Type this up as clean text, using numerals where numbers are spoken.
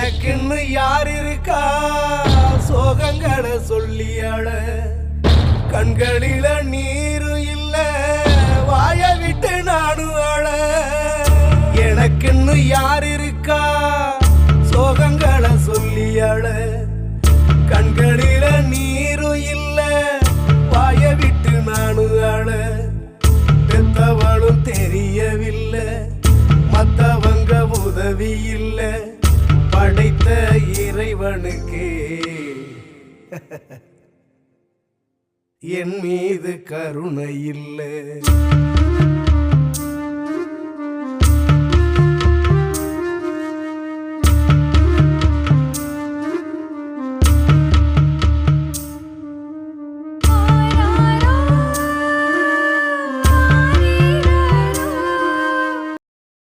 எனக்குன்னு யார் இருக்கா சோகங்களை சொல்லியாள கண்களில நீரும் இல்ல வாய விட்டு நானும் ஆள எனக்குன்னு யார் இருக்கா சோகங்களை சொல்லியாள கண்களில நீரும் இல்ல வாய விட்டு நானும் ஆள பெத்தவளும் தெரியவில்லை மத்தவங்க உதவி இல்ல படைத்த இறைவனுக்கு என் மீது கருணை இல்லை.